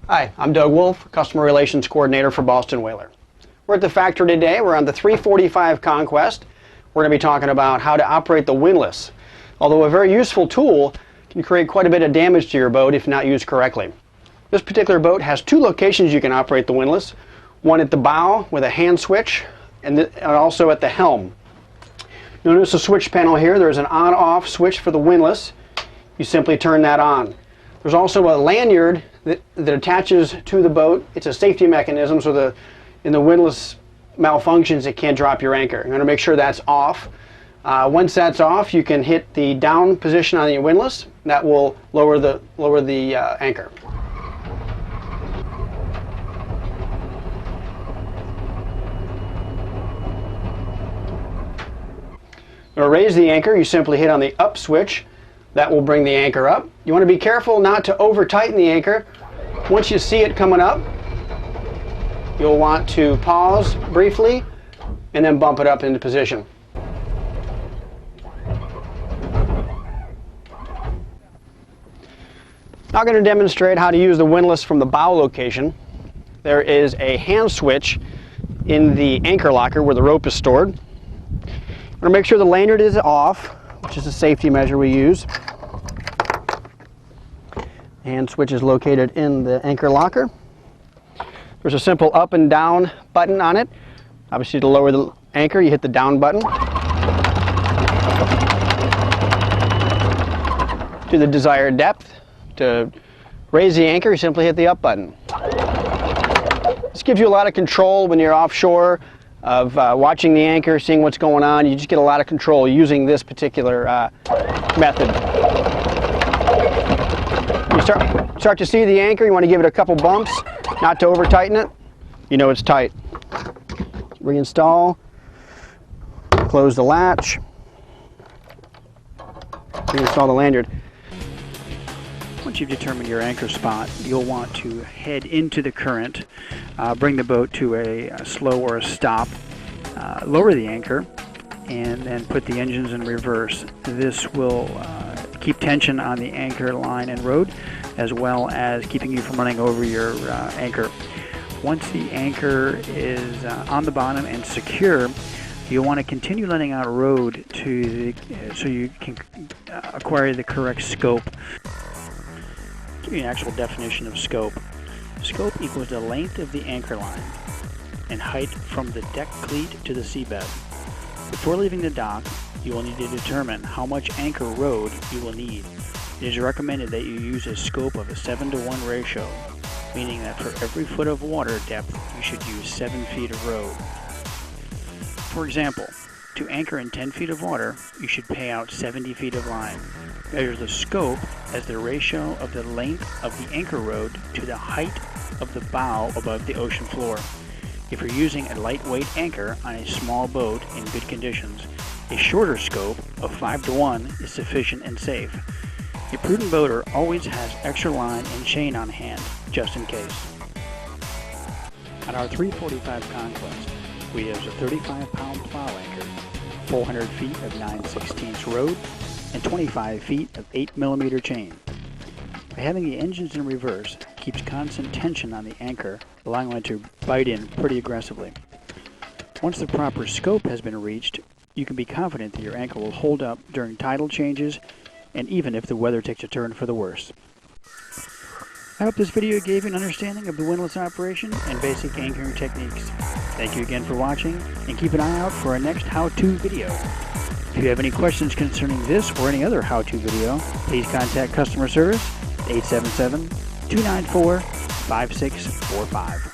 Hi, I'm Doug Wolf, Customer Relations Coordinator for Boston Whaler. We're at the factory today. We're on the 345 Conquest. We're going to be talking about how to operate the windlass. Although a very useful tool, can create quite a bit of damage to your boat if not used correctly. This particular boat has two locations you can operate the windlass. One at the bow with a hand switch, and also at the helm. Notice the switch panel here. There's an on-off switch for the windlass. You simply turn that on. There's also a lanyard that attaches to the boat. It's a safety mechanism so in the windlass malfunctions it can't drop your anchor. You're going to make sure that's off. Once that's off, you can hit the down position on your windlass. That will lower the anchor. To raise the anchor, you simply hit on the up switch. That will bring the anchor up. You want to be careful not to over tighten the anchor. Once you see it coming up, you'll want to pause briefly and then bump it up into position. Now I'm going to demonstrate how to use the windlass from the bow location. There is a hand switch in the anchor locker where the rope is stored. I'm going to make sure the lanyard is off, which is a safety measure we use. The hand switch is located in the anchor locker. There's a simple up and down button on it. Obviously, to lower the anchor, you hit the down button. To the desired depth. To raise the anchor, you simply hit the up button. This gives you a lot of control when you're offshore of watching the anchor, seeing what's going on. You just get a lot of control using this particular method. You start to see the anchor, you want to give it a couple bumps, not to over tighten it. You know it's tight. Reinstall, close the latch, reinstall the lanyard. Once you've determined your anchor spot, you'll want to head into the current, bring the boat to a slow or a stop, lower the anchor, and then put the engines in reverse. This will keep tension on the anchor line and rode, as well as keeping you from running over your anchor. Once the anchor is on the bottom and secure, you'll want to continue letting out rode so you can acquire the correct scope. Give you an actual definition of scope. Scope equals the length of the anchor line and height from the deck cleat to the seabed. Before leaving the dock, you will need to determine how much anchor rode you will need. It is recommended that you use a scope of a 7-to-1 ratio, meaning that for every foot of water depth, you should use 7 feet of rode. For example, to anchor in 10 feet of water, you should pay out 70 feet of line. Measure the scope as the ratio of the length of the anchor rode to the height of the bow above the ocean floor. If you're using a lightweight anchor on a small boat in good conditions, a shorter scope of 5-to-1 is sufficient and safe. A prudent boater always has extra line and chain on hand, just in case. On our 345 Conquest, we use a 35-pound plow anchor, 400 feet of 9/16 rode, and 25 feet of 8mm chain. By having the engines in reverse, keeps constant tension on the anchor, allowing it to bite in pretty aggressively. Once the proper scope has been reached, you can be confident that your anchor will hold up during tidal changes and even if the weather takes a turn for the worse. I hope this video gave you an understanding of the windlass operation and basic anchoring techniques. Thank you again for watching, and keep an eye out for our next how-to video. If you have any questions concerning this or any other how-to video, please contact customer service at 877-294-5645.